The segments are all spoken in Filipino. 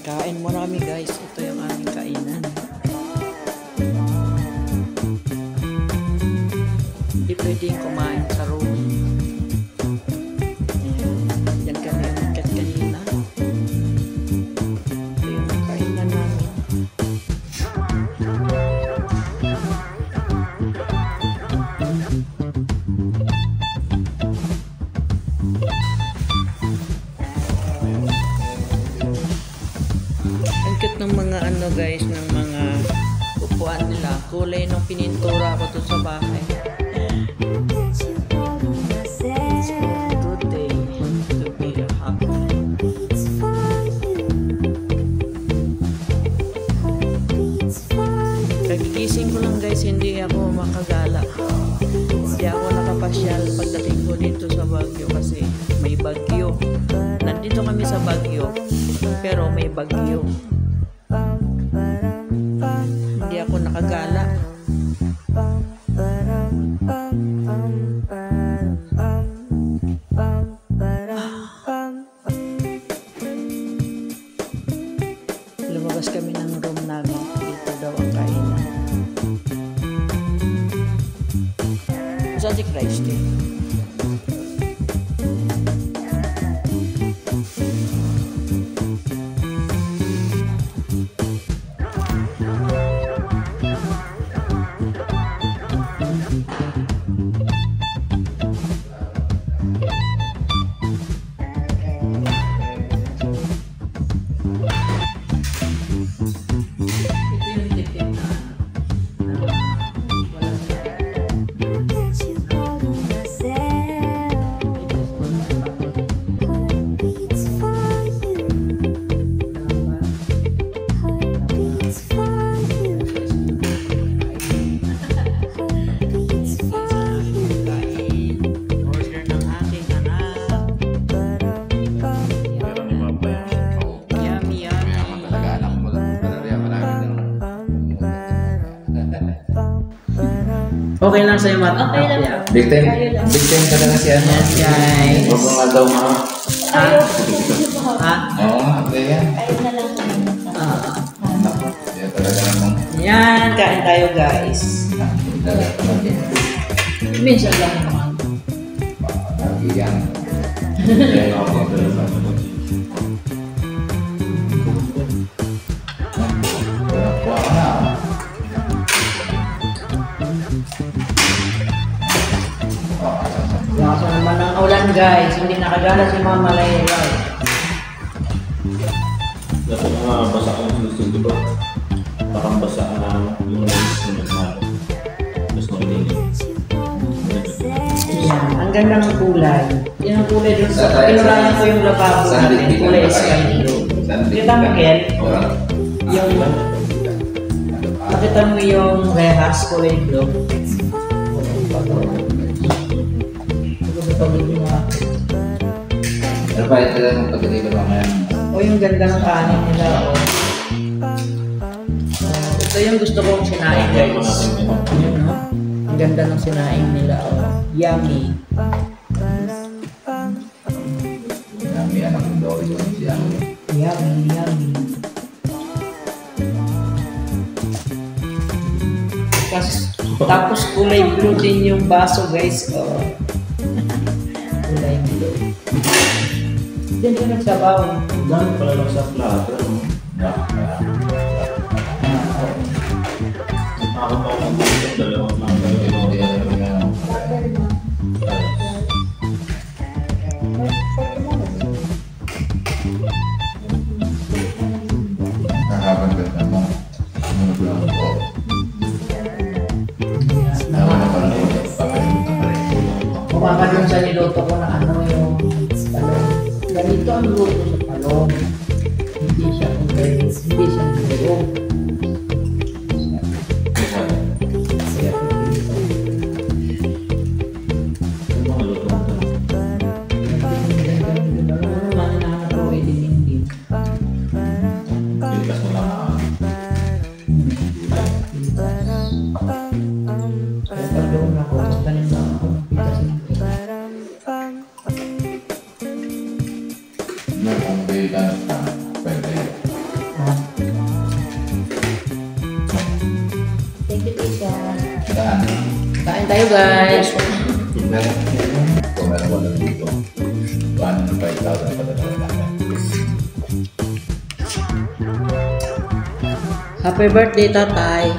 Kain muna kami guys. Ito yung aming kainan. Hindi pwedeng kumain sa room. Yan kami yung market kanina. Ito yung kainan namin. Ang cute ng mga ano guys, ng mga upuan nila. Kulay nung pinintura ko to sa bahay. Good day to be happy. Kagigising ko lang guys, hindi ako makagala. Hindi ako nakapasyal pagdating ko dito sa Baguio kasi may bagyo. Nandito kami sa Baguio, pero may bagyo. Hindi ako nakagala. Lumabas kami ng room namin. Dito daw ang kainan. Saan si Christy? Okay lang sa'yo, Mat. Okay lang. Big time talaga si ano. Yes, guys. Huwag mo nga daw mga... Ha? Ha? Oo, okay yan. Ayun na lang kami. Naku, yan talaga namang... Yan, kain tayo guys. Minsan lang naman. Lagi yan. Yan ako talaga. Kuha ka na. Lakas naman ng ulan guys. Hindi nakagala si Mama Layla. Dapat nga basa ka ng gusto, di ba? Parang basa na yung sunod na. Tapos nakinig. Yan, ang ganda ng kulay. Yan ang kulay doon sa pinurahan ko yung lababo natin. Kulay sky blue. Kita mo, Ken? Yung... Nakita mo yung rehas kulay blue. Pero pa ito lang pagkatilo ba ngayon? O yung ganda ng kanin nila, o. Ito yung gusto kong sinaing guys. Yun, no? Ang ganda ng sinaing nila, o. Yummy. Yummy, anak ng daw ito si Yummy. Yummy, yummy. Tapos kulay blue din yung baso guys, o. Kulay blue. Diyan ka nagsabaw. Dami pala lang sa plato, no? Ako pa ako mag-isip, dalawang mga Kahabang ganda mo. Sumunod lang ako. Nawa na pala ito. Papalimutan pa rin. Kumaka dun sa niluto ko na ano yung talong. Ganito ang luto sa talong. Hindi siya nilong. mga luto mo. Pilipas mo lang ako. Kung pwede ka, pwede. tayo guys. Kung meron ko lang dito, 1,500 pa talaga namin. Happy birthday, tatay.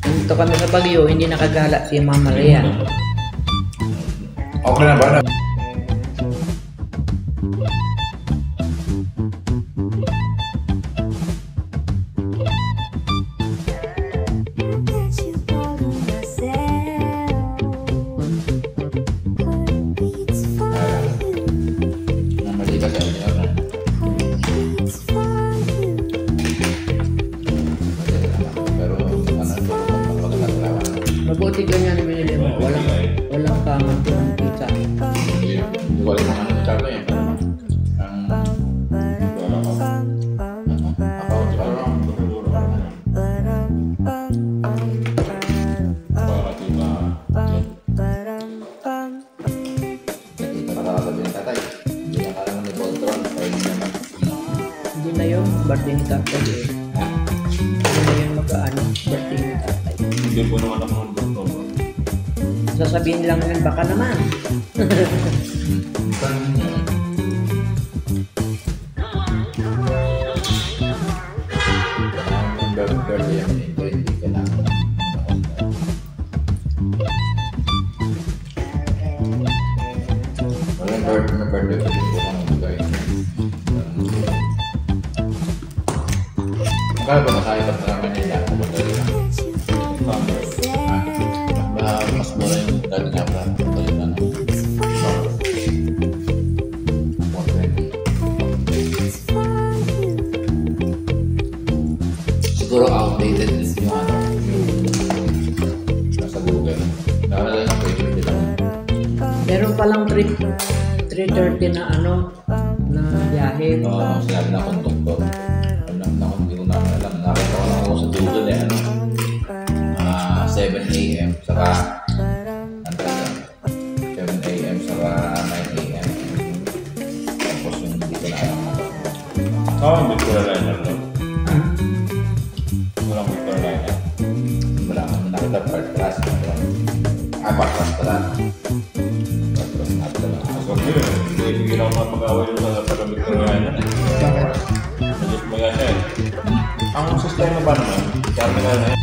Dito kami sa Baguio, hindi nakagala si Mama Lea. Okay na ba na? Mali kasi ang yun na. Pero magandang lawan. Mabuti ganyan yung binili mo. Walang kaman po ng pizza. Hindi ko alam ang chart na yan. Hindi na yun, birthday ni tatay eh. Hindi na yun mag-ano, birthday ni tatay. Hindi po naman ako ng doktor. Sasabihin lang yan, baka naman. Kaya ba nakaibat na naman nila kung magdali lang? Mas mura yung dati nga pala. Dali na no? 120. Siguro outdated is yung ano, yung nasa Google. Nakalala na pwede din lang. Meron palang 3:30 na ano, na biyahe. Sinabi na akong doktor. Hindi ko na alam. Nakita ko lang ako sa Google eh. 7 a.m. saka 7 a.m. saka 9 a.m. Tapos yung hindi ko na alam. Hindi ko liner no? Walang Victor liner. Wala akong nakita part class. Part class pala. Part class na pala. So, hindi lang mapag-away yung sa pag-Victor liner. Bakit? Just maganda eh. Ang sistema ba naman? Kaya na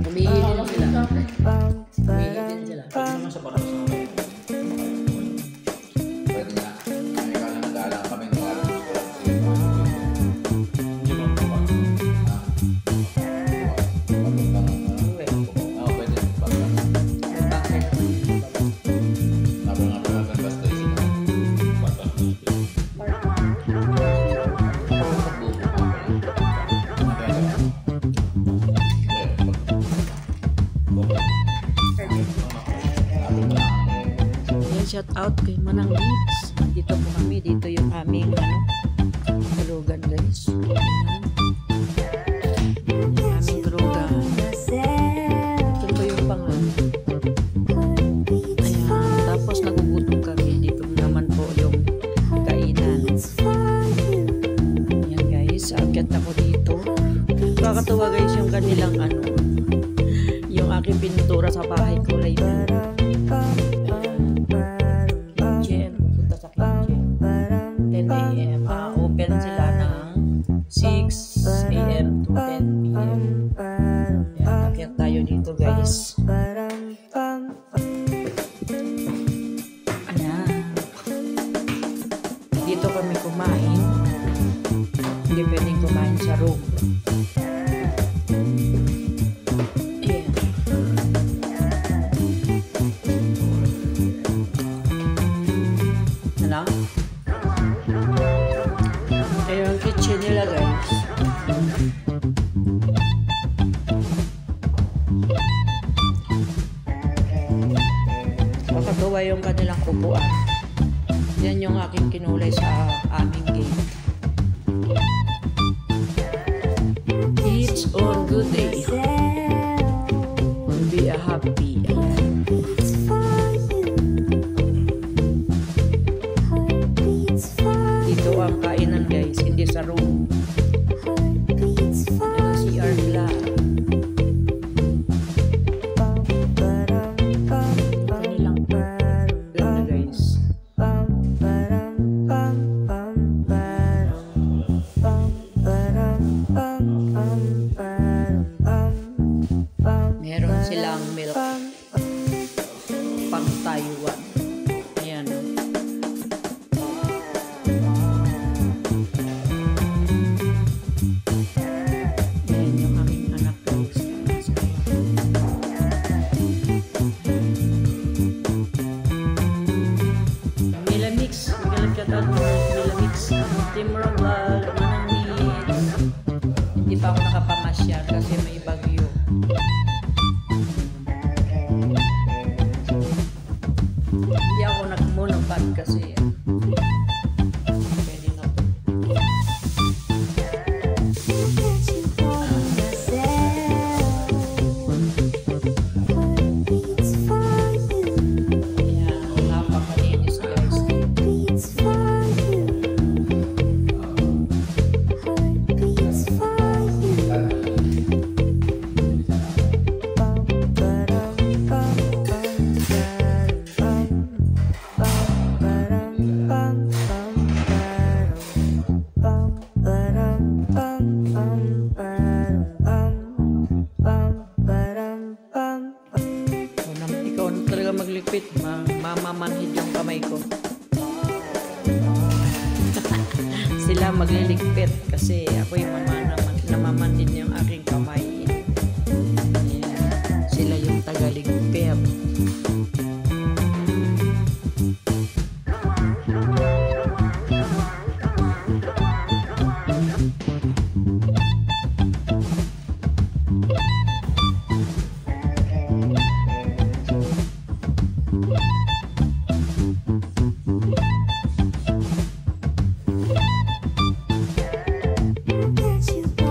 Humihili lang sila. Humihili din sila. Pwede naman sa parang sa akin. Pwede na. Kami ka na nag-aalang kami ng alam ko lang kasi Hindi mo po ba? pwede. Napang basta sila. Yan, shout out kay Manang Lips. Dito po kami. Dito yung aming tulugan guys. Ayan. Yung aming tulugan. Ito po yung pangalan. Ayan. Tapos nagugutom kami. Dito naman po yung kainan. Ayan guys. Akyat ako dito. Kakatuwa guys yung kanilang yung aking pintura sa bahay kulay blue. Kitchen. Punta sa kitchen. 10 a.m. Open sila ng 6 a.m. to 10 p.m. Ayan, akyat tayo dito guys. Ayan. Dito kami kumain. Hindi pwedeng kumain sa room. Ayan. Ano? Ayan ang kitchen nila guys. Makatuwa yung kanilang kupuan. Yan yung aking kinulay sa aming gate. It's all good day. Be a happy. Ayan. Dito ang kainan guys, hindi sa room. Yan ang CR nila. Kanilang ganda guys. Meron silang milk pang Taiwan. Ayan. Ayan yung aming anak guys. Milamix. Magkalagkatan mo. Milamix. Timur Vlog. Manang Mix. Hindi pa ako nakapamasyal kasi may bagyo. Hindi ako nagmonopod kasi pwede na po. Ayan, napakalinis guys. Ikaw na talaga magligpit, mamamanhid yung kamay ko. Sila magliligpit kasi ako'y namamanhid yung aking kamay. Ayan. Sila yung tagaligpit. That you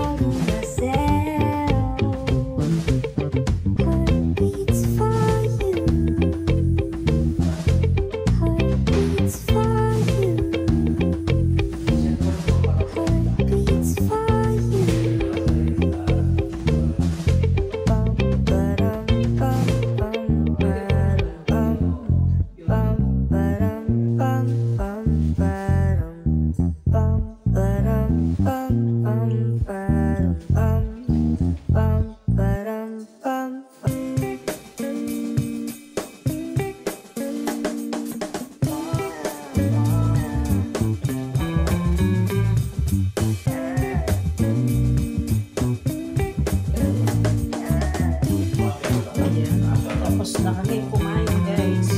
Tapos na kami kumain, guys.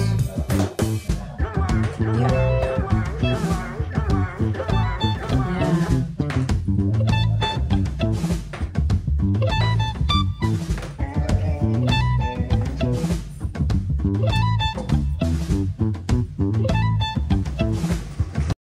Yan.